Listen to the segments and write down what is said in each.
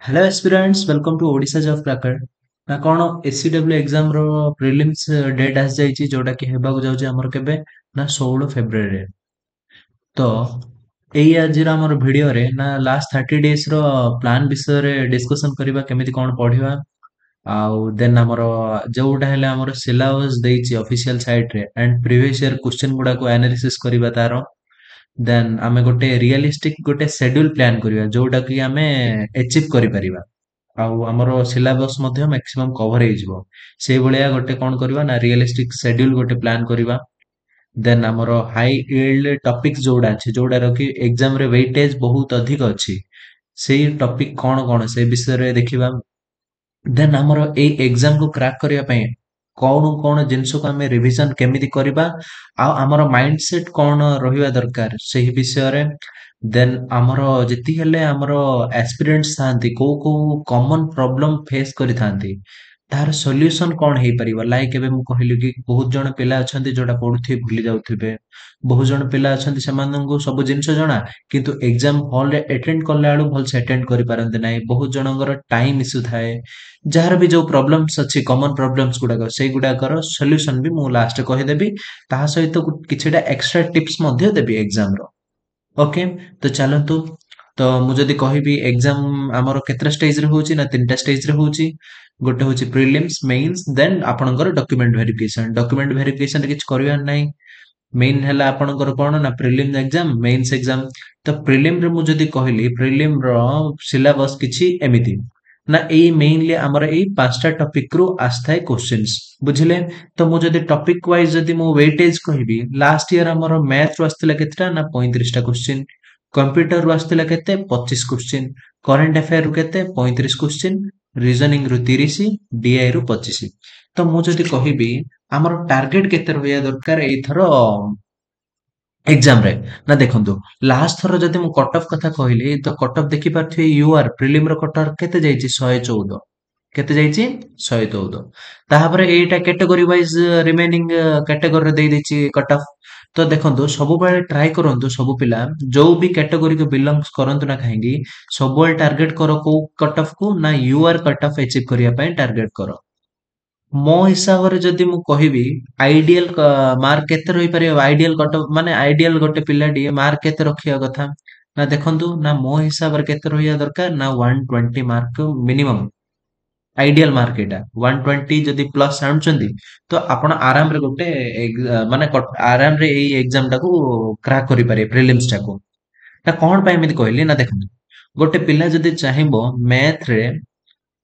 Hello aspirants welcome to Odisha job cracker ना कौन SCW exam रो प्रिलिम्स डेट आसी जाइए जोटा कि हेबाकु जाउची हमर केबे ना 16 फेब्रुआरी तो एई आज हमर भिडियो रे ना लास्ट 30 डेज रो प्लान विषय रे डिस्कशन करबा केमिति कोन पढिबा आउ देन हमर जोटा हेले हमर सिलेबस देइची ऑफिशियल साइट रे एंड प्रीवियस ईयर क्वेश्चन गुडा को एनालिसिस करबा तारो देन आमे गोटे रियलिस्टिक गोटे शेड्यूल प्लान करबा जोटा कि आमे अचीव करि परिबा ଆଉ ଆମର ସିଲାବସ୍ ମଧ୍ୟ ମାକ୍ସିମମ୍ କଭର ହେଇଯିବ ସେଇଭଳିଆ ଗୋଟେ କଣ କରିବା ନା ରିଏଲିଷ୍ଟିକ ସେଡ୍ୟୁଲ ଗୋଟେ ପ୍ଲାନ୍ କରିବା ଦେନ୍ ଆମର ହାଇ ଇଲ୍ଡ ଟପିକ ଯୋଉଟା ଅଛି ଯୋଉଟାର କି ଏକ୍ସାମ ରେ ୱେଟେଜ ବହୁତ ଅଧିକ ଅଛି ସେଇ ଟପିକ କଣ କଣ ସେ ବିଷୟରେ ଦେଖିବା ଦେନ୍ ଆମର ଏଇ ଏକ୍ସାମ କୁ କ୍ରାକ୍ କରିବା ପାଇଁ କଣ କଣ ଜିନିଷକୁ ଆମେ ରିଭିଜନ କେମିତି କରିବା ଆଉ ଆମର ମାଇଣ୍ଡ ସେଟ କଣ ରହିବା ଦରକାର ସେହି ବିଷୟରେ ଦେନ୍ ଆମର ଯେତିକି ହେଲେ ଆମର ଆସ୍ପିରେଣ୍ଟସ୍ ଥାଆନ୍ତି କୋଉ କୋଉ କମନ ପ୍ରୋବ୍ଲେମ ଫେସ୍ କରିଥାନ୍ତି ତାହାର ସଲ୍ୟୁସନ କଣ ହେଇପାରିବ ଲାଇକ୍ ଏବେ ମୁଁ କହିଲି କି ବହୁତ ଜଣ ପିଲା ଅଛନ୍ତି ଯୋଉଟା ପଢୁଥିବେ ଭୁଲି ଯାଉଥିବେ ବହୁତ ଜଣ ପିଲା ଅଛନ୍ତି ସେମାନଙ୍କୁ ସବୁ ଜିନିଷ ଜଣା କିନ୍ତୁ ଏକ୍ସାମ ହଲରେ ଆଟେଣ୍ଡ କଲା ବେଳୁ ଭଲସେ ଆଟେଣ୍ଡ କରିପାରନ୍ତି ନାହିଁ ବହୁତ ଜଣଙ୍କର ଟାଇମ ଇସ୍ୟୁ ଥାଏ ଯାହାର ବି ଯୋଉ ପ୍ରୋବ୍ଲେମ୍ସ ଅଛି କମନ ପ୍ରୋବ୍ଲେମ୍ସ ଗୁଡାକ ସେଇଗୁଡାକର ସଲ୍ୟୁସନ ବି ମୁଁ ଲାଷ୍ଟ କହିଦେବି ତାହା ସହିତ କିଛିଟା ଏକ୍ସଟ୍ରା ଟିପ୍ସ ମଧ୍ୟ ଦେବି ଏକ୍ସାମ ର ଓକେ ତ ଚାଲନ୍ତୁ ତ ମୁଁ ଯଦି କହିବି ଏକ୍ସାମ ଆମର କେତେଟା ଷ୍ଟେଜରେ ହଉଛି ନା ତିନିଟା ଷ୍ଟେଜରେ ହଉଛି ଗୋଟେ ହଉଛି ପ୍ରିଲିମ୍ସ ମେନ୍ସ ଦେନ୍ ଆପଣଙ୍କର ଡକ୍ୟୁମେଣ୍ଟ ଭେରିଫିକେସନ କିଛି କରିବାର ନାହିଁ ମେନ୍ ହେଲା ଆପଣଙ୍କର କଣ ନା ପ୍ରିଲିମ୍ସ ଏକ୍ସାମ ମେନ୍ସ ଏକ୍ସାମ ତ ପ୍ରିଲିମ ରେ ମୁଁ ଯଦି କହିଲି ପ୍ରିଲିମ ର ସିଲାବସ କିଛି ଏମିତି ନା ଏଇ ମେଇନଲି ଆମର ଏଇ ପାଞ୍ଚଟା ଟପିକ ରୁ ଆସିଥାଏ କ୍ୱେଶ୍ଚିନ୍ସ ବୁଝିଲେ ତ ମୁଁ ଯଦି ଟପିକ ୱାଇଜ ଯଦି ମୁଁ ୱେଟେଜ କହିବି ଲାଷ୍ଟ ଇୟର ଆମର ମ୍ୟାଥ ରୁ ଆସିଥିଲା କେତେଟା ନା 35ଟା କ୍ୱେଶ୍ଚିନ୍ କମ୍ପ୍ୟୁଟର ରୁ ଆସିଥିଲା କେତେ 25 କ୍ୱେଶ୍ଚିନ୍ କରେଣ୍ଟ ଆଫେୟାର ରୁ କେତେ 35 କ୍ୱେଶ୍ଚିନ୍ ରିଜନିଂ ରୁ 30 ଡିଆଇ ରୁ 25 ତ ମୁଁ ଯଦି କହିବି ଆମର ଟାର୍ଗେଟ କେତେ ରହିବା ଦରକାର ଏଇଥର ଏକ୍ସାମ ରେ ନା ଦେଖନ୍ତୁ ଲାଷ୍ଟ ଥର ଯଦି ମୁଁ କଟ ଅଫ୍ କଥା କହିଲି ତ କଟ ଅଫ୍ ଦେଖିପାରୁଥିବେ ୟୁଆର ପ୍ରିଲିମ ର କଟ ଅଫ୍ କେତେ ଯାଇଛି 114 କେତେ ଯାଇଛି 114 ତାପରେ ଏଇଟା କ୍ୟାଟେଗୋରୀ ୱାଇଜ ରିମେନିଂ କ୍ୟାଟେଗୋରୀରେ ଦେଇ ଦେଇଛି କଟ ଅଫ୍ ତ ଦେଖନ୍ତୁ ସବୁବେଳେ ଟ୍ରାଏ କରନ୍ତୁ ସବୁ ପିଲା ଯୋଉ ବି କ୍ୟାଟେଗୋରୀକୁ ବିଲଙ୍ଗସ କରନ୍ତୁ ନା କାହିଁକି ସବୁବେଳେ ଟାର୍ଗେଟ କର କୋଉ କଟ ଅଫ୍ କୁ ନା ୟୁଆର କଟ ଅଫ୍ ଆଚିଭ୍ କରିବା ପାଇଁ ଟାର୍ଗେଟ କର ମୋ ହିସାବରେ ଯଦି ମୁଁ କହିବି ଆଇଡିଆଲ ମାର୍କ କେତେ ରହିପାରିବ ଆଇଡିଆଲ କଟ ମାନେ ଆଇଡିଆଲ ଗୋଟେ ପିଲାଟିଏ ମାର୍କ କେତେ ରଖିବା କଥା ନା ଦେଖନ୍ତୁ ନା ମୋ ହିସାବରେ କେତେ ରହିବା ଦରକାର ନା 120 ମାର୍କ ମିନିମମ୍ ଆଇଡିଆଲ ମାର୍କ ଏଇଟା 120 ଯଦି ପ୍ଲସ ଆଣୁଛନ୍ତି ତ ଆପଣ ଆରାମରେ ଗୋଟେ ମାନେ ଆରାମରେ ଏଇ ଏକ୍ସାମ ଟାକୁ କ୍ରାକ୍ କରିପାରିବେ ପ୍ରିଲିମ୍ସ ଟାକୁ ନା କଣ ପାଇଁ ଏମିତି କହିଲି ନା ଦେଖନ୍ତୁ ଗୋଟେ ପିଲା ଯଦି ଚାହିଁବ ମ୍ୟାଥ ରେ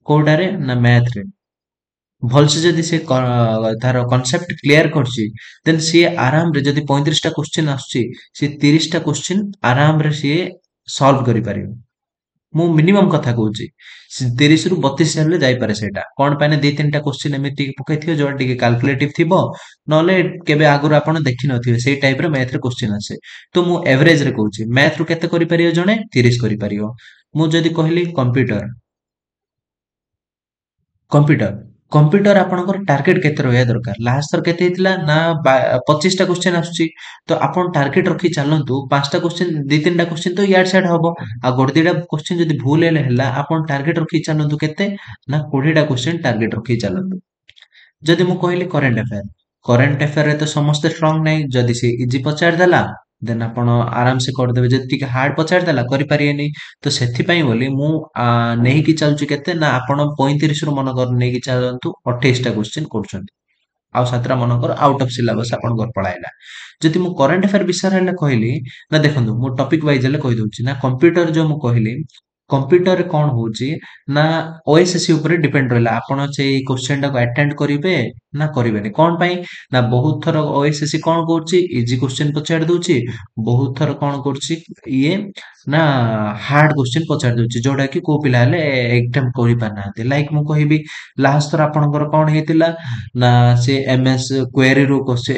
କୋଉଟାରେ ନା ମ୍ୟାଥ ରେ ଭଲସେ ଯଦି ସେ ତାର କନସେପ୍ଟ କ୍ଲିୟର କରୁଛି ଦେନ୍ ସିଏ ଆରାମରେ ଯଦି 35ଟା କ୍ୱେଶ୍ଚିନ୍ ଆସୁଛି ସିଏ 30ଟା କ୍ୱେଶ୍ଚିନ୍ ଆରାମରେ ସିଏ ସଲ୍ଭ କରିପାରିବ ମୁଁ ମିନିମମ୍ କଥା କହୁଛି 30 ରୁ 32 ହେଲେ ଯାଇପାରେ ସେଇଟା କଣ ପାଇଁ ନା ଦି ତିନିଟା କ୍ୱେଶ୍ଚିନ୍ ଏମିତି ଟିକେ ପକେଇଥିବ ଯୋଉଟା ଟିକେ କାଲକୁଲେଟିଭ ଥିବ ନହେଲେ କେବେ ଆଗରୁ ଆପଣ ଦେଖିନଥିବେ ସେଇ ଟାଇପର ମ୍ୟାଥରେ କ୍ୱେଶ୍ଚିନ୍ ଆସେ ତ ମୁଁ ଏଭରେଜରେ କହୁଛି ମ୍ୟାଥରୁ କେତେ କରିପାରିବ ଜଣେ 30 କରିପାରିବ ମୁଁ ଯଦି କହିଲି କମ୍ପ୍ୟୁଟର କମ୍ପ୍ୟୁଟର ଆପଣଙ୍କର ଟାର୍ଗେଟ କେତେ ରହିବା ଦରକାର ଲାଷ୍ଟ ଥର କେତେ ହେଇଥିଲା ନା 25ଟା କ୍ୱେଶ୍ଚିନ୍ ଆସୁଛି ତ ଆପଣ ଟାର୍ଗେଟ ରଖି ଚାଲନ୍ତୁ ପାଞ୍ଚଟା କ୍ୱେଶ୍ଚିନ୍ ଦି ତିନିଟା କ୍ୱେଶ୍ଚିନ୍ ତ ଇଆଡେ ସିଆଡେ ହବ ଆଉ ଗୋଟେ ଦିଟା କ୍ୱେଶ୍ଚିନ୍ ଯଦି ଭୁଲ ହେଲେ ହେଲା ଆପଣ ଟାର୍ଗେଟ ରଖି ଚାଲନ୍ତୁ କେତେ ନା 20ଟା କ୍ୱେଶ୍ଚିନ୍ ଟାର୍ଗେଟ ରଖି ଚାଲନ୍ତୁ ଯଦି ମୁଁ କହିଲି କରେଣ୍ଟ ଆଫେୟାରରେ ତ ସମସ୍ତେ ଷ୍ଟ୍ରଙ୍ଗ ନାହିଁ ଯଦି ସେ ଇଜି ପଚାରିଦେଲା ଦେନ୍ ଆପଣ ଆରାମସେ କରିଦେବେ ଯଦି ଟିକେ ହାର୍ଡ ପଚାରିଦେଲା କରିପାରିବେନି ତ ସେଥିପାଇଁ ବୋଲି ମୁଁ ନେଇକି ଚାଲୁଛି କେତେ ନା ଆପଣ 35ରୁ ମନେକର ନେଇକି ଚାଲନ୍ତୁ 28ଟା କ୍ୱେଶ୍ଚିନ୍ କରୁଛନ୍ତି ଆଉ ସାତଟା ମନେକର ଆଉଟ୍ ଅଫ୍ ସିଲାବସ ଆପଣଙ୍କର ପଳାଇଲା ଯଦି ମୁଁ କରେଣ୍ଟ ଆଫେୟାର ବିଷୟରେ ହେଲେ କହିଲି ନା ଦେଖନ୍ତୁ ମୁଁ ଟପିକ ୱାଇଜ ହେଲେ କହିଦଉଛି ନା କମ୍ପ୍ୟୁଟର ଯୋଉ ମୁଁ କହିଲି କମ୍ପ୍ୟୁଟରରେ କଣ ହଉଛି ନା ଓଏସଏସି ଉପରେ ଡିପେଣ୍ଡ ରହିଲା ଆପଣ ସେଇ କ୍ୱେଶ୍ଚନ ଟାକୁ ଆଟେଣ୍ଡ କରିବେ ନା କରିବେନି କଣ ପାଇଁ ନା ବହୁତ ଥର ଓଏସଏସି କଣ କରୁଛି ଇଜି କ୍ୱେଶ୍ଚନ ପଚାରି ଦଉଛି ବହୁତ ଥର କଣ କରୁଛି ଇଏ ନା ହାର୍ଡ କ୍ୱେଶ୍ଚନ ପଚାରି ଦଉଛି ଯୋଉଟା କି କୋଉ ପିଲା ହେଲେ ଏକ୍ଜାମ କରିପାରୁନାହାନ୍ତି ଲାଇକ ମୁଁ କହିବି ଲାଷ୍ଟ ଥର ଆପଣଙ୍କର କଣ ହେଇଥିଲା ନା ସେ ଏମଏସ୍ କ୍ୱେରି ରୁ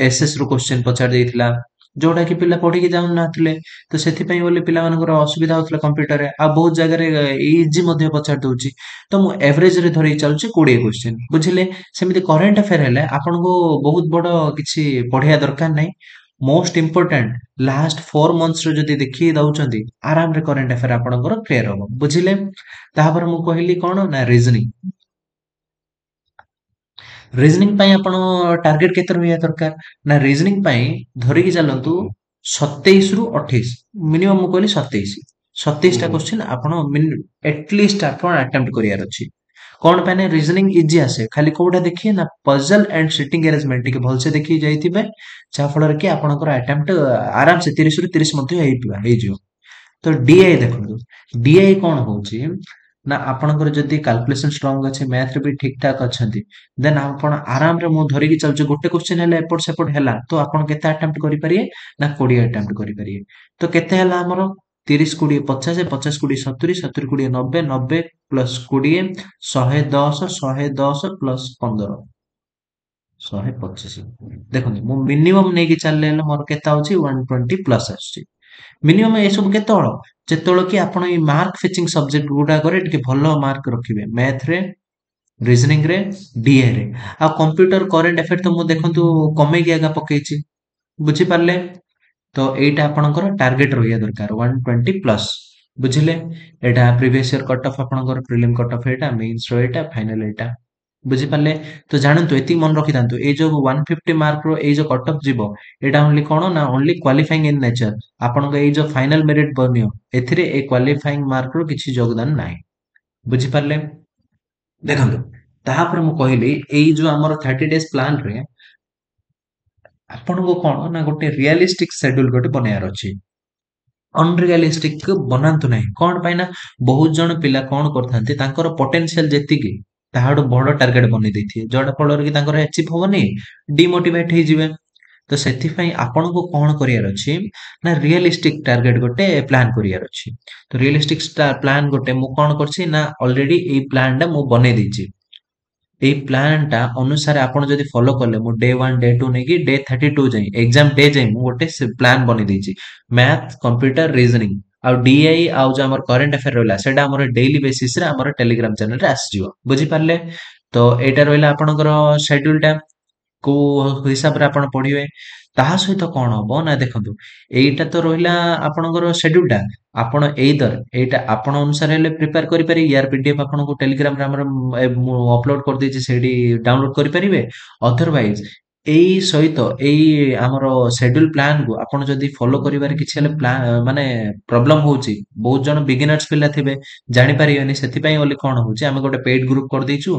ଏସଏସ୍ ରୁ କ୍ୱେଶ୍ଚନ ପଚାରି ଦେଇଥିଲା ଯୋଉଟା କି ପିଲା ପଢିକି ଯାଉନଥିଲେ ତ ସେଥିପାଇଁ ବୋଲି ପିଲାମାନଙ୍କର ଅସୁବିଧା ହଉଥିଲା କମ୍ପ୍ୟୁଟରରେ ଆଉ ବହୁତ ଜାଗାରେ ଇଜି ମଧ୍ୟ ପଚାରି ଦଉଛି ତ ମୁଁ ଏଭରେଜରେ ଧରିକି ଚାଲୁଛି 20 କ୍ୱେଶ୍ଚିନ୍ ବୁଝିଲେ ସେମିତି କରେଣ୍ଟ ଆଫେୟାର ହେଲେ ଆପଣଙ୍କୁ ବହୁତ ବଡ କିଛି ପଢିବା ଦରକାର ନାହିଁ मोस्ट इंपोर्टेंट लास्ट 4 मंथ्स रो जदी देखि दउचंदी आराम रे करंट अफेयर आपनकर क्लियर हो बुझिले तापर मु कहली कोन ना रीजनिंग ପାଇଁ ଆପଣ ଟାର୍ଗେଟ କେତେ ରହିବା ଦରକାର ନା ରିଜନିଂ ପାଇଁ ଧରିକି ଚାଲନ୍ତୁ 27 ରୁ 28 ମିନିମମ୍ ମୁଁ କହିଲି 27 ଟା क्वेश्चन ଆପଣ एटलिस्ट ଆପଣ अटेम्प्ट କରିବାର ଅଛି कौन ପାଇଁ रीजनिंग इजी आसे खाली कोडा देखिए ना पजल एंड सिटिंग अरेंजमेंट टिके भलसे देखि जाइथिबे जा फलर कि आपनकर अटेम्प्ट आराम से 30 ରୁ 30 मध्ये हेइ जियो तो डीआई देखो डीआई कौन होची ना आपनकर जदी कैलकुलेशन स्ट्रांग अछि मैथ रे भी ठीक ठाक अछंती देन आपण आराम रे मु धरि कि चलछ गोटे क्वेश्चन हेला एपोर्ट सेपोर्ट हेला तो आपण केते अटेम्प्ट करि परिए ना 20 अटेम्प्ट करि परिए तो केते हेला हमर 30 20 50 50 20 70 70 20 90 90 प्लस 20 110 110 प्लस 15 125 देखो मु मिनिमम नै कि चलले मोर केता होची 120 प्लस आछि मिनिमम ए सब केतळ जेतळ कि आपण ई मार्क फिचिंग सब्जेक्ट गुडा करे टिके भलो मार्क रखिबे मैथ रे रीजनिंग रे डीए रे आ कंप्यूटर करंट अफेयर तो मु देखंतु कमे कि आगा पकेछि बुझि पारले तो एटा आपनकर टारगेट रहिया दरकार 120 प्लस बुझिले एटा प्रीवियस ईयर कट ऑफ आपनकर प्रीलिम कट ऑफ एटा मेंस रो एटा फाइनल एटा बुझि पारले तो जानंतु एति मन रखि दांतु ए जो 150 मार्क रो ए जो कट ऑफ जीवो एटा ओनली कोन ना ओनली क्वालिफाइंग इन नेचर आपनक ए जो फाइनल मेरिट बनियो एथिरे ए क्वालिफाइंग मार्क रो किछि योगदान नाही बुझि पारले देखंतु ताहापर मु कहली ए जो हमर 30 डेज प्लान रे आपनको कोन ना गोटे रियलिस्टिक शेड्यूल गोटे बनायार अछि अनरियलिस्टिक बनांतु नाही कोन पाइना बहुत जण पिला कोन करथांती तांकर पोटेंशियल जेतिकी ताहाडो बड़ टार्गेट बनि दैथि जोडा फलर कि तांकर अचीव होबनी डिमोटिवेट हे जिवे तो सेति पई आपनको कोन करियार अछि ना रियलिस्टिक टार्गेट गोटे प्लान करियार अछि तो रियलिस्टिक प्लान गोटे मु कोन करछि ना ऑलरेडी ए प्लान टा मु बने दैछि এই ପ୍ଲାନ୍‌ଟା ଅନୁସାରେ ଆପଣ ଯଦି ଫଲୋ କଲେ ମୁଁ ଡେ 1 ଡେ 2 ନେଇକି ଡେ 32 ଯାଏଁ ଏକ୍ସାମ ଡେ ଯାଏଁ ମୁଁ ଗୋଟେ ପ୍ଲାନ୍ ବନେଇ ଦେଇଛି ମ୍ୟାଥ କମ୍ପ୍ୟୁଟର ରିଜନିଂ ଆଉ ଡିଆଇ ଆଉ ଯୋଉ ଆମର କରେଣ୍ଟ ଆଫେୟାର ରହିଲା ସେଇଟା ଆମର ଡେଇଲି ବେସିସରେ ଆମର ଟେଲିଗ୍ରାମ ଚ୍ୟାନେଲରେ ଆସିଯିବ ବୁଝିପାରିଲେ ତ ଏଇଟା ରହିଲା ଆପଣଙ୍କର ସେଡ୍ୟୁଲଟା କୋଉ ହିସାବରେ ଆପଣ ପଢିବେ ତାହା ସହିତ କଣ ହବ ନା ଦେଖନ୍ତୁ ଏଇଟା ତ ରହିଲା ଆପଣଙ୍କର ସେଡ୍ୟୁଲଟା ଆପଣ ଏଇଦର ଏଇଟା ଆପଣ ଅନୁସାରେ ହେଲେ ପ୍ରିପେୟାର କରିପାରିବେ ୟାର ପିଡିଏଫ୍ ଆପଣଙ୍କୁ ଟେଲିଗ୍ରାମରେ ଆମର ମୁଁ ଅପଲୋଡ କରିଦେଇଛି ସେଇଠି ଡାଉନଲୋଡ କରିପାରିବେ ଅଦରୱାଇଜ ଏଇ ସହିତ ଏଇ ଆମର ସେଡ୍ୟୁଲ ପ୍ଲାନକୁ ଆପଣ ଯଦି ଫଲୋ କରିବାରେ କିଛି ହେଲେ ମାନେ ପ୍ରୋବ୍ଲେମ ହଉଛି ବହୁତ ଜଣ ବିଗିନର୍ସ ପିଲା ଥିବେ ଜାଣିପାରିବେନି ସେଥିପାଇଁ ବୋଲି କଣ ହଉଛି ଆମେ ଗୋଟେ ପେଡ୍ ଗ୍ରୁପ କରିଦେଇଛୁ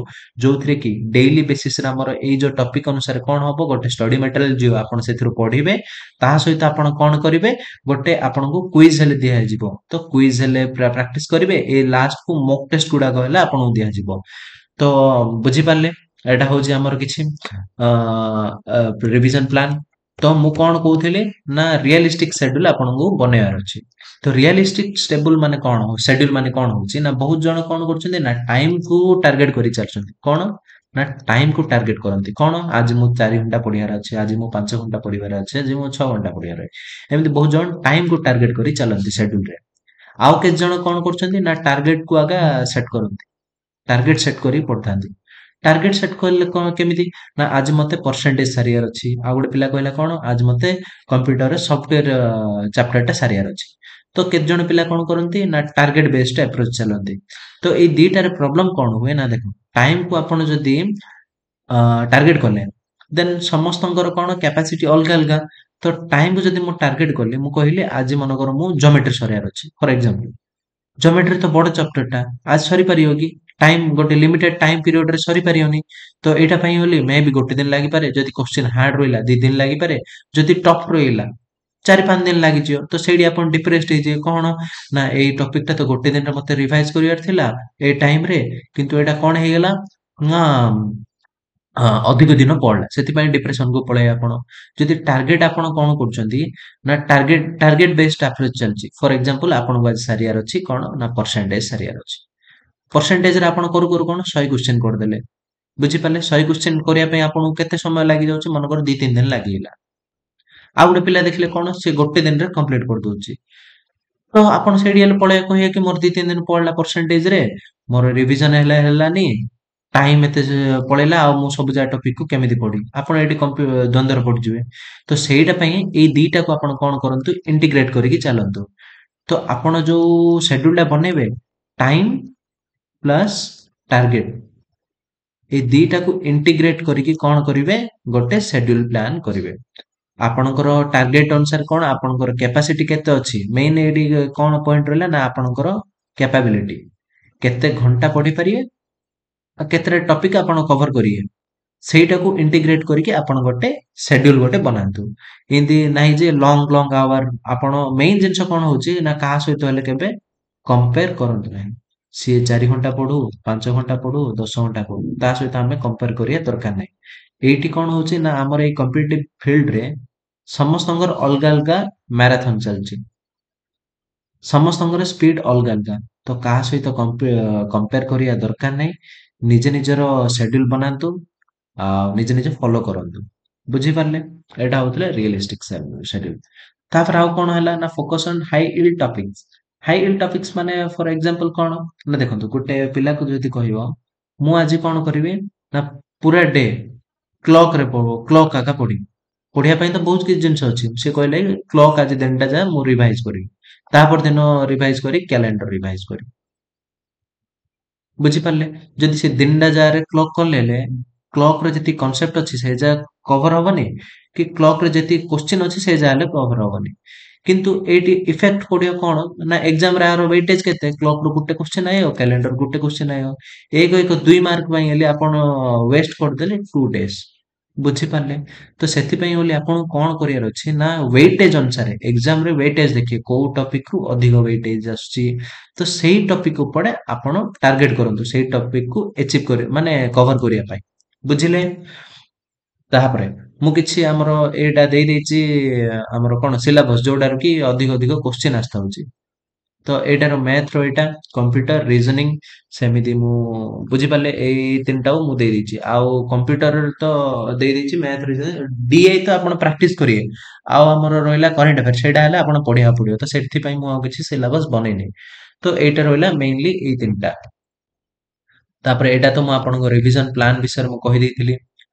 ଯୋଉଥିରେ କି ଡେଇଲି ବେସିସରେ ଆମର ଏଇ ଯୋଉ ଟପିକ ଅନୁସାରେ କଣ ହବ ଗୋଟେ ଷ୍ଟଡି ମେଟେରିଆଲ ଯିବ ଆପଣ ସେଥିରୁ ପଢିବେ ତା ସହିତ ଆପଣ କଣ କରିବେ ଗୋଟେ ଆପଣଙ୍କୁ କ୍ୱିଜ ହେଲେ ଦିଆଯିବ ତ କ୍ୱିଜ ହେଲେ ପ୍ରାକ୍ଟିସ କରିବେ ଏ ଲାଷ୍ଟକୁ ମକ୍ ଟେଷ୍ଟ ଗୁଡାକ ହେଲେ ଆପଣଙ୍କୁ ଦିଆଯିବ ତ ବୁଝିପାରିଲେ ଏଇଟା ହଉଛି ଆମର କିଛି ରିଭିଜନ ପ୍ଲାନ ତ ମୁଁ କଣ କହୁଥିଲି ନା ରିୟଲିଷ୍ଟିକ ସେଡ୍ୟୁଲ ଆପଣଙ୍କୁ ବନେଇବାର ଅଛି ତ ରିୟଲିଷ୍ଟିକ ଷ୍ଟେବୁଲ ମାନେ କଣ ସେଡ୍ୟୁଲ ମାନେ କଣ ହଉଛି ନା ବହୁତ ଜଣ କଣ କରୁଛନ୍ତି ନା ଟାଇମ କୁ ଟାର୍ଗେଟ କରି ଚାଲିଛନ୍ତି କଣ ନା ଟାଇମ କୁ ଟାର୍ଗେଟ କରନ୍ତି କଣ ଆଜି ମୁଁ 4 ଘଣ୍ଟା ପଢିବାର ଅଛି ଆଜି ମୁଁ 5 ଘଣ୍ଟା ପଢିବାର ଅଛି ଆଜି ମୁଁ 6 ଘଣ୍ଟା ପଢିବାର ଅଛି ଏମିତି ବହୁତ ଜଣ ଟାଇମ କୁ ଟାର୍ଗେଟ କରି ଚାଲନ୍ତି ସେଡ୍ୟୁଲରେ ଆଉ କେତେ ଜଣ କଣ କରୁଛନ୍ତି ନା ଟାର୍ଗେଟ କୁ ଆଗା ସେଟ୍ କରନ୍ତି ଟାର୍ଗେଟ ସେଟ୍ କରି ପଢିଥାନ୍ତି ଟାର୍ଗେଟ ସେଟ୍ କଲେ କଣ କେମିତି ନା ଆଜି ମତେ ପରସେଣ୍ଟେଜ ସାରିବାର ଅଛି ଆଉ ଗୋଟେ ପିଲା କହିଲା କଣ ଆଜି ମତେ କମ୍ପ୍ୟୁଟରରେ ସଫ୍ଟୱେର ଚାପ୍ଟରଟା ସାରିବାର ଅଛି ତ କେତେ ଜଣ ପିଲା କଣ କରନ୍ତି ନା ଟାର୍ଗେଟ ବେସ୍ଡ ଆପ୍ରୋଚ ଚାଲନ୍ତି ତ ଏଇ ଦିଟାରେ ପ୍ରୋବ୍ଲେମ କଣ ହୁଏ ନା ଦେଖ ଟାଇମ କୁ ଆପଣ ଯଦି टार्गेट कले देन समस्तଙ୍କର କଣ କ୍ୟାପାସିଟି ଅଲଗା ଅଲଗା ତ ଟାଇମ କୁ ଯଦି ମୁଁ ଟାର୍ଗେଟ କଲି ମୁଁ କହିଲି ଆଜି ମନକର ମୁଁ ଜିଓମେଟ୍ରି ସରିବାର ଅଛି ଫର ଏକ୍ସାମ୍ପଲ ଜିଓମେଟ୍ରି ତ ବଡ ଚାପ୍ଟର ଟା ଆଜି ସରି ପାରିବ କି टाइम गोटे लिमिटेड टाइम पीरियड रे सरी परियोनी तो एटा पई होली मे भी गोटे दिन लागि पारे जदी क्वेश्चन हार्ड रोइला 2 दिन लागि पारे जदी टफ रोइला 4-5 दिन लागि जियो तो सेडी अपन डिप्रेस्ड हे जे कोन ना ए टॉपिक ता तो गोटे दिन रे मते रिवाइज करियार थिला ए टाइम रे किंतु एटा कोन हे गेला ना ଅଧିକ ଦିନ ପଡିଲା ସେଥିପାଇଁ ଡିପ୍ରେସନ କୁ ପଳେଇ ଆପଣ ଯଦି ଟାର୍ଗେଟ ଆପଣ କଣ କରୁଛନ୍ତି ନା ଟାର୍ଗେଟ ବେସ୍ଡ ଆପ୍ରୋଚ ଚାଲିଛି ଫର ଏକ୍ସାମ୍ପଲ ଆପଣଙ୍କୁ ଆଜି ସାରିବାର ଅଛି କଣ ନା ପରସେଣ୍ଟେଜ ସାରିବାର ଅଛି परसेंटेज रे आपण करू करू कोन 100 क्वेश्चन कर देले बुझि पाले 100 क्वेश्चन करिया पे आपन केते समय लागि जाउछ मन कर 2-3 दिन लागिला आ गुटे पिला देखले कोन से गोटे दिन रे कंप्लीट कर दोउची तो आपण सेडियल पळे कहिया कि मोर 2-3 दिन पड़ला परसेंटेज रे मोर रिवीजन हेलानी टाइम एते पळेला आ मु सब जा टॉपिक को केमिति पढी आपण एटी द्वंद्वर पडिजिवे तो ସେଇଟା ପାଇଁ ଏଇ ଦିଟା को आपण कोन करंतु इंटीग्रेट करिकि चालंतु तो आपण जो शेड्यूल टा बनेबे टाइम प्लस टार्गेट ए दिटा को इंटीग्रेट करिकि कोन करिवे गोटे शेड्यूल प्लान करिवे आपणकर टार्गेट अनुसार कोन आपणकर कैपेसिटी केते अछि मेन एडी कोन पॉइंट रहला ना आपणकर कैपेबिलिटी केते घंटा पढी परिए आ केते टॉपिक आपण कवर करिए ସେଇଟାକୁ ଇଣ୍ଟିଗ୍ରେଟ କରିକି ଆପଣ ଗୋଟେ ସେଡ୍ୟୁଲ ଗୋଟେ ବନାନ୍ତୁ ଏମିତି ନାହିଁ ଯେ ଲଙ୍ଗ ଲଙ୍ଗ ଆୱାର ଆପଣ ମେନ୍ ଜିନିଷ କଣ ହଉଛି ନା କାହା ସହିତ ହେଲେ କେବେ କମ୍ପେୟାର କରନ୍ତୁ ନାହିଁ ସିଏ 4 ଘଣ୍ଟା ପଢୁ 5 ଘଣ୍ଟା ପଢୁ 10 ଘଣ୍ଟା ପଢୁ ତା ସହିତ ଆମେ କମ୍ପେୟାର କରିବା ଦରକାର ନାହିଁ ଏଇଠି କଣ ହଉଛି ନା ଆମର ଏଇ କମ୍ପିଟିଟିଭ ଫିଲ୍ଡରେ ସମସ୍ତଙ୍କର ଅଲଗା ଅଲଗା ମ୍ୟାରାଥନ ଚାଲିଛି ସମସ୍ତଙ୍କର ସ୍ପିଡ ଅଲଗା ଅଲଗା ତ କାହା ସହିତ କମ୍ପେୟାର କରିବା ଦରକାର ନାହିଁ ନିଜେ ନିଜର ସେଡ୍ୟୁଲ ବନାନ୍ତୁ ନିଜେ ନିଜେ ଫଲୋ କରନ୍ତୁ ବୁଝିପାରିଲେ ଏଇଟା ହଉଥିଲା ରିଏଲିଷ୍ଟିକ ସେଡ୍ୟୁଲ ତାପରେ ଆଉ କଣ ହେଲା ନା focus on high yield topics ମାନେ ଫର ଏକ୍ସାମ୍ପଲ କଣ ନା ଦେଖନ୍ତୁ ଗୋଟେ ପିଲାକୁ ଯଦି କହିବ ମୁଁ ଆଜି କଣ କରିବି ନା ପୁରା ଡେ କ୍ଲକ ରେ କ୍ଲକ ଆକା ପଢିବି ପଢିବା ପାଇଁ ତ ବହୁତ କିଛି ଜିନିଷ ଅଛି ସେ କହିଲେ କ୍ଲକ ଆଜି ଦିନଟା ଯାଏ ମୁଁ ରିଭାଇଜ କରିବି ତାପର ଦିନ ରିଭାଇଜ କରି କ୍ୟାଲେଣ୍ଡର ରିଭାଇଜ କରିବି ବୁଝିପାରିଲେ ଯଦି ସେ ଦିନଟା ଯାରେ କ୍ଲକ କଲେ କ୍ଲକ ରେ ଯେତିକି କନସେପ୍ଟ ଅଛି ସେ ଯା କଭର ହବନି କି କ୍ଲକ ରେ ଯେତିକି କୋଶ୍ଚିନ୍ ଅଛି ସେ ଯା ହେଲେ କଭର ହବନି କିନ୍ତୁ ଏଇଠି ଇଫେକ୍ଟ ପଡିବ କଣ ନା ଏକ୍ସାମ ରେ ଆର ୱେଟେଜ କେତେ କ୍ଲକ ରୁ ଗୋଟେ କୋଶ୍ଚିନ୍ ଆଇବ କ୍ୟାଲେଣ୍ଡର ଗୋଟେ କୋଶ୍ଚିନ୍ ଆଇବ ଏକ 2 ମାର୍କ ପାଇଁ ହେଲେ ଆପଣ ୱେଷ୍ଟ କରିଦେଲେ 2 days ବୁଝିପାରିଲେ ତ ସେଥିପାଇଁ ବୋଲି ଆପଣଙ୍କୁ କଣ କରିବାର ଅଛି ନା ୱେଟେଜ ଅନୁସାରେ ଏକ୍ସାମ ରେ ୱେଟେଜ ଦେଖିବେ କୋଉ ଟପିକ ରୁ ଅଧିକ ୱେଟେଜ ଆସୁଛି ତ ସେଇ ଟପିକ ଉପରେ ଆପଣ ଟାର୍ଗେଟ କରନ୍ତୁ ସେଇ ଟପିକ କୁ ଏଚିଭ କରି ମାନେ କଭର କରିବା ପାଇଁ ବୁଝିଲେ ତାପରେ ମୁଁ କିଛି ଆମର ଏଇଟା ଦେଇ ଦେଇଛି ଆମର କଣ ସିଲାବସ ଯୋଉଟାରୁ କି ଅଧିକ ଅଧିକ କୋଶ୍ଚିନ୍ ଆସିଥାଉଛି ତ ଏଇଟାର ମ୍ୟାଥ ର ଏଇଟା କମ୍ପ୍ୟୁଟର ରିଜନିଂ ସେମିତି ମୁଁ ବୁଝିପାରିଲେ ଏଇ ତିନିଟାକୁ ମୁଁ ଦେଇ ଦେଇଛି ଆଉ କମ୍ପ୍ୟୁଟର ତ ଦେଇ ଦେଇଛି ମ୍ୟାଥ ରିଜନିଂ ଡିଆଇ ତ ଆପଣ ପ୍ରାକ୍ଟିସ କରିବେ ଆଉ ଆମର ରହିଲା କରେଣ୍ଟ ଆଫେୟାର ସେଇଟା ହେଲେ ଆପଣ ପଢିବାକୁ ପଡିବ ତ ସେଥିପାଇଁ ମୁଁ ଆଉ କିଛି ସିଲାବସ ବନେଇନି ତ ଏଇଟା ରହିଲା ମେନଲି ଏଇ ତିନିଟା ତାପରେ ଏଇଟା ତ ମୁଁ ଆପଣଙ୍କ ରିଭିଜନ ପ୍ଲାନ ବିଷୟରେ ମୁଁ କହିଦେଇଥିଲି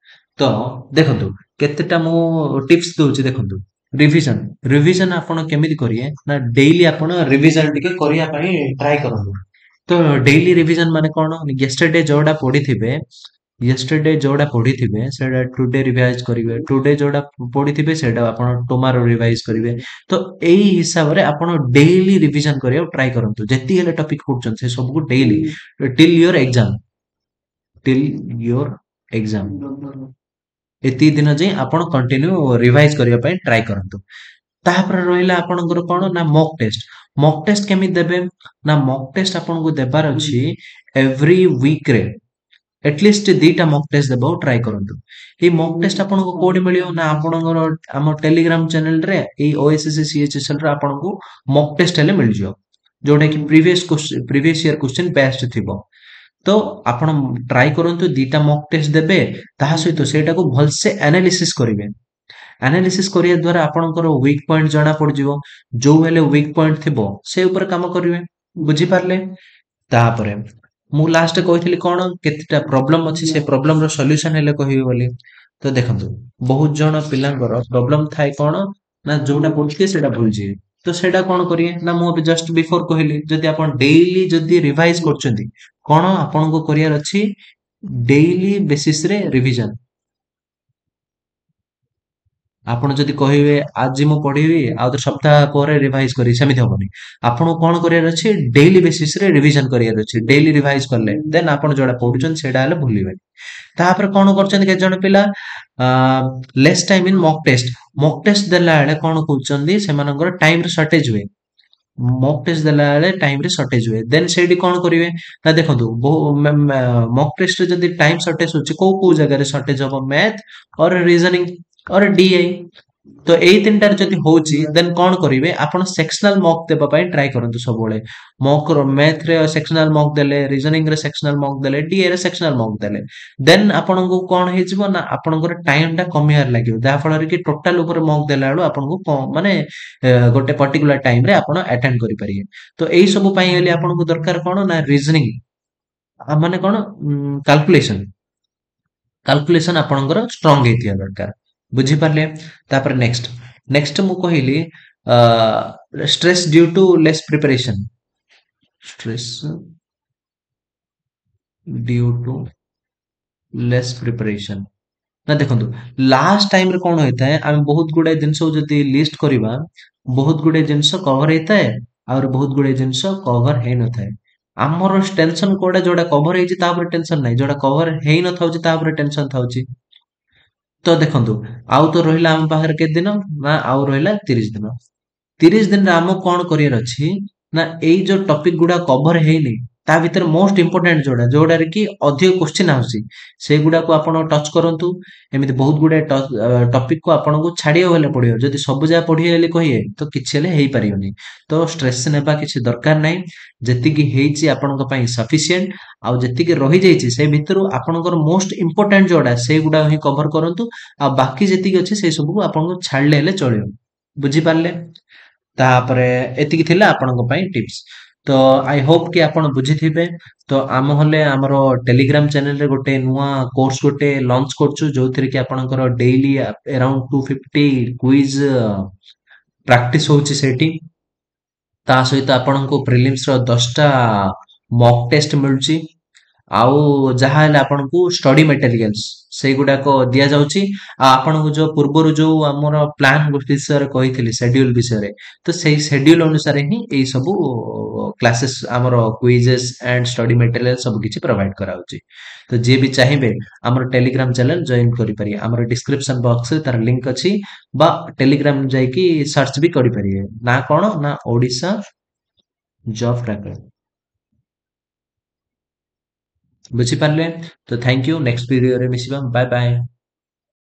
ତ ଦେଖନ୍ତୁ କେତେଟା ମୁଁ ଟିପ୍ସ ଦଉଛି ଦେଖନ୍ତୁ ରିଭିଜନ ଆପଣ କେମିତି କରିବେ ନା ଡେଇଲି ଆପଣ ରିଭିଜନ ଟିକେ କରିବା ପାଇଁ ଟ୍ରାଏ କରନ୍ତୁ ତ ଡେଇଲି ରିଭିଜନ ମାନେ କଣ ୟେଷ୍ଟରଡେ ଯୋଉଟା ପଢିଥିବେ ସେଟା ଟୁଡେ ରିଭାଇଜ କରିବେ ଟୁଡେ ଯୋଉଟା ପଢିଥିବେ ସେଇଟା ଆପଣ ଟୁମାରୋ ରିଭାଇଜ କରିବେ ତ ଏଇ ହିସାବରେ ଆପଣ ଡେଇଲି ରିଭିଜନ କରିବାକୁ ଟ୍ରାଏ କରନ୍ତୁ ଯେତିକି ହେଲେ ଟପିକ ପଢୁଛନ୍ତି ସେ ସବୁକୁ ଡେଇଲି ଟିଲ୍ ୟୋର ଏକ୍ସାମ ଏତିକି ଦିନ ଯାଇ ଆପଣ କଣ୍ଟିନ୍ୟୁ ରିଭାଇଜ କରିବା ପାଇଁ ଟ୍ରାଏ କରନ୍ତୁ ତାପରେ ରହିଲା ଆପଣଙ୍କର କଣ ନା ମକ୍ ଟେଷ୍ଟ କେମିତି ଦେବେ ନା ମକ୍ ଟେଷ୍ଟ ଆପଣଙ୍କୁ ଦେବାର ଅଛି ଏଭ୍ରି ୱିକରେ ଏଟଲିଷ୍ଟ ଦିଟା ମକ୍ ଟେଷ୍ଟ ଦେବାକୁ ଟ୍ରାଏ କରନ୍ତୁ ଏଇ ମକ୍ ଟେଷ୍ଟ ଆପଣଙ୍କୁ କୋଉଠି ମିଳିବ ନା ଆପଣଙ୍କର ଆମ ଟେଲିଗ୍ରାମ ଚ୍ୟାନେଲରେ ଏଇ ଓଏସଏସସି ସିଏଚଏସଏଲ ରେ ଆପଣଙ୍କୁ ମକ୍ ଟେଷ୍ଟ ହେଲେ ମିଳିଯିବ ଯୋଉଟା କି ପ୍ରିଭିୟସ ଇୟର କ୍ୱେଶ୍ଚିନ୍ ବେଷ୍ଟ ଥିବ ତ ଆପଣ ଟ୍ରାଏ କରନ୍ତୁ ଦିଟା ମକ୍ ଟେଷ୍ଟ ଦେବେ ତାହା ସହିତ ସେଇଟାକୁ ଭଲସେ ଆନାଲିସିସ୍ କରିବେ ଆନାଲିସିସ୍ କରିବା ଦ୍ଵାରା ଆପଣଙ୍କର ୱିକ୍ ପଏଣ୍ଟ ଜଣା ପଡିଯିବ ଯୋଉ ହେଲେ ୱିକ୍ ପଏଣ୍ଟ ଥିବ ସେ ଉପରେ କାମ କରିବେ ବୁଝିପାରିଲେ ତାପରେ ମୁଁ ଲାଷ୍ଟ କହିଥିଲି କଣ କେତେଟା ପ୍ରୋବ୍ଲେମ ଅଛି ସେ ପ୍ରୋବ୍ଲେମ ର ସଲ୍ୟୁସନ ହେଲେ କହିବି ବୋଲି ତ ଦେଖନ୍ତୁ ବହୁତ ଜଣ ପିଲାଙ୍କର ପ୍ରୋବ୍ଲେମ ଥାଏ କଣ ନା ଯୋଉଟା ପଢୁଥିବେ ସେଇଟା ଭୁଲିଯିବେ ତ ସେଇଟା କଣ କରିବେ ନା ମୁଁ ଏବେ ଜଷ୍ଟ ବିଫୋର କହିଲି ଯଦି ଆପଣ ଡେଇଲି ଯଦି ରିଭାଇଜ କରୁଛନ୍ତି କଣ ଆପଣଙ୍କୁ କରିବାର ଅଛି ଡେଇଲି ବେସିସ ରେ ରିଭିଜନ ଆପଣ ଯଦି କହିବେ ଆଜି ମୁଁ ପଢିବି ଆଉ ତ ସପ୍ତାହ ପରେ ରିଭାଇଜ କରିବି ସେମିତି ହବନି ଆପଣଙ୍କୁ କଣ କରିବାର ଅଛି ଡେଇଲି ବେସିସ ରେ ରିଭିଜନ କରିବାର ଅଛି ଡେଇଲି ରିଭାଇଜ କଲେ ଦେନ ଆପଣ ଯୋଉଟା ପଢୁଛନ୍ତି ସେଇଟା ହେଲେ ଭୁଲିବେନି ତାପରେ କଣ କରୁଛନ୍ତି କେତେ ଜଣ ପିଲା ଲେସ୍ ଟାଇମ ଇନ ମକ୍ ଟେଷ୍ଟ ଦେଲା ବେଳେ କଣ କହୁଛନ୍ତି ସେମାନଙ୍କର ଟାଇମ ସର୍ଟେଜ ହୁଏ ମକ୍ ଟେଷ୍ଟ ଦେଲା ବେଳେ ଟାଇମ ରେ ସର୍ଟେଜ ହୁଏ ଦେନ ସେଇଠି କଣ କରିବେ ନା ଦେଖନ୍ତୁ ମକ୍ ଟେଷ୍ଟରେ ଯଦି ଟାଇମ ସର୍ଟେଜ ହଉଛି କୋଉ କୋଉ ଜାଗାରେ ସର୍ଟେଜ ହବ ମ୍ୟାଥ ଅର ରିଜନିଂ ଅର ଡିଆଇ ତ ଏଇ ତିନିଟାରେ ଯଦି ହଉଛି ଦେନ କଣ କରିବେ ଆପଣ ସେକ୍ସନାଲ ମକ୍ ଦେବା ପାଇଁ ଟ୍ରାଏ କରନ୍ତୁ ସବୁବେଳେ ମକ୍ ମ୍ୟାଥରେ ସେକ୍ସନାଲ ମକ୍ ଦେଲେ ରିଜନିଂ ରେ ସେକ୍ସନାଲ ମକ୍ ଦେଲେ ଡିଏ ରେ ସେକ୍ସନାଲ ମକ୍ ଦେଲେ ଦେନ ଆପଣଙ୍କୁ କଣ ହେଇଯିବ ନା ଆପଣଙ୍କର ଟାଇମ ଟା କମିବାର ଲାଗିବ ଯାହା ଫଳରେ କି ଟୋଟାଲ ଉପରେ ମକ୍ ଦେଲା ବେଳୁ ଆପଣଙ୍କୁ ମାନେ ଗୋଟେ ପର୍ଟିକୁଲାର ଟାଇମ ରେ ଆପଣ ଆଟେଣ୍ଡ କରିପାରିବେ ତ ଏଇ ସବୁ ପାଇଁ ହେଲେ ଆପଣଙ୍କୁ ଦରକାର କଣ ନା ରିଜନିଂ ମାନେ କଣ କାଲକୁଲେସନ କାଲକୁଲେସନ ଆପଣଙ୍କର ଷ୍ଟ୍ରଙ୍ଗ ହେଇଥିବା ଦରକାର। ବୁଝିପାରିଲେ? ତାପରେ ନେକ୍ସଟ ମୁଁ କହିଲି stress due to less preparation. Stress due to less preparation. ନା ଦେଖନ୍ତୁ, ଲାଷ୍ଟ ଟାଇମରେ କଣ ହେଇଥାଏ, ଆମେ ବହୁତ ଗୁଡାଏ ଜିନିଷକୁ ଯଦି ଲିଷ୍ଟ କରିବା, ବହୁତ ଗୁଡାଏ ଜିନିଷ କଭର ହେଇଥାଏ, ଆହୁରି ବହୁତ ଗୁଡାଏ ଜିନିଷ କଭର ହେଇନଥାଏ। ଆମର ଟେନସନ କୋଉଟା, ଯୋଉଟା କଭର ହେଇଛି ତା ଉପରେ ଟେନସନ ନାହିଁ, ଯୋଉଟା କଭର ହେଇନଥାଉଛି ତା ଉପରେ ଟେନସନ ଥାଉଛି। ତ ଦେଖନ୍ତୁ, ଆଉ ତ ରହିଲା ଆମ ପାଖରେ କେତେ ଦିନ, ନା ଆଉ ରହିଲା 30 ଦିନ। 30 ଦିନରେ ଆମକୁ କଣ କରିବାର ଅଛି, ନା ଏଇ ଯୋଉ ଟପିକ ଗୁଡା କଭର ହେଇନି, ତା ଭିତରେ ମୋଷ୍ଟ ଇମ୍ପୋର୍ଟାଣ୍ଟ ଯୋଉଟା ଯୋଉଟାରେ କି ଅଧିକ କୋଶ୍ଚିନ୍ ଆସୁଛି, ସେଇଗୁଡାକୁ ଆପଣ ଟଚ୍ କରନ୍ତୁ। ଏମିତି ବହୁତ ଗୁଡାଏ ଟପିକ କୁ ଆପଣଙ୍କୁ ଛାଡିବାକୁ ହେଲେ ପଡିବ। ଯଦି ସବୁ ଯାକ ପଢିବେ ବୋଲି କହିବେ ତ କିଛି ହେଲେ ହେଇପାରିବନି। ତ ଷ୍ଟ୍ରେସ୍ ନେବା କିଛି ଦରକାର ନାହିଁ। ଯେତିକି ହେଇଛି ଆପଣଙ୍କ ପାଇଁ ସଫିସିଏଣ୍ଟ। ଆଉ ଯେତିକି ରହିଯାଇଛି ସେ ଭିତରୁ ଆପଣଙ୍କର ମୋଷ୍ଟ ଇମ୍ପୋର୍ଟାଣ୍ଟ ଯୋଉଟା ସେଇଗୁଡା ହିଁ କଭର କରନ୍ତୁ। ଆଉ ବାକି ଯେତିକି ଅଛି ସେଇ ସବୁକୁ ଆପଣଙ୍କୁ ଛାଡିଲେ ହେଲେ ଚଳିବ। ବୁଝିପାରିଲେ? ତାପରେ ଏତିକି ଥିଲା ଆପଣଙ୍କ ପାଇଁ ଟିପ୍ସ। ତ ଆଇ ହୋପ କି ଆପଣ ବୁଝିଥିବେ। ତ ଆମ ହେଲେ ଆମର ଟେଲିଗ୍ରାମ ଚ୍ୟାନେଲରେ ଗୋଟେ ନୂଆ କୋର୍ସ ଗୋଟେ ଲଞ୍ଚ କରୁଛୁ, ଯୋଉଥିରେ କି ଆପଣଙ୍କର ଡେଇଲି ଆରାଉଣ୍ଡ 250 କୁଇଜ ପ୍ରାକ୍ଟିସ ହଉଛି ସେଇଠି। ତା ସହିତ ଆପଣଙ୍କୁ ପ୍ରିଲିମ୍ସର 10ଟା ମକ୍ ଟେଷ୍ଟ ମିଳୁଛି। ଆଉ ଯାହା ହେଲେ ଆପଣଙ୍କୁ ଷ୍ଟଡି ମେଟେରିଆଲ୍ସ ସେଇଗୁଡାକ ଦିଆଯାଉଛି। ଆଉ ଆପଣଙ୍କୁ ଯୋଉ ପୂର୍ବରୁ ଯୋଉ ଆମର ପ୍ଲାନ୍ ବିଷୟରେ କହିଥିଲି, ସେଡ୍ୟୁଲ ବିଷୟରେ, ତ ସେଇ ସେଡ୍ୟୁଲ ଅନୁସାରେ ହିଁ ଏଇ ସବୁ କ୍ଲାसेସ୍ ଆମର କୁଇଜେସ୍ ଆଣ୍ଡ ଷ୍ଟଡି ମେଟେରିଆଲ ସବୁ କିଛି ପ୍ରୋଭାଇଡ କରାହଉଛି। ତ ଯିଏ ବି ଚାହିଁବେ ଆମର ଟେଲିଗ୍ରାମ ଚ୍ୟାନେଲ ଜଏନ କରିପାରିବେ। ଆମର ଡିସ୍କ୍ରିପସନ ବକ୍ସରେ ତାର ଲିଙ୍କ ଅଛି, ବା ଟେଲିଗ୍ରାମ ଯାଇକି ସର୍ଚ୍ଚ ବି କରିପାରିବେ। ନା କଣ ନା ଓଡିଶା ଜବ୍ ଟ୍ରାକର। ବୁଝିପାରିଲେ? ତ ଥ୍ୟାଙ୍କ ୟୁ। ନେକ୍ସଟ ଭିଡିଓରେ ମିଶିବା। Bye bye.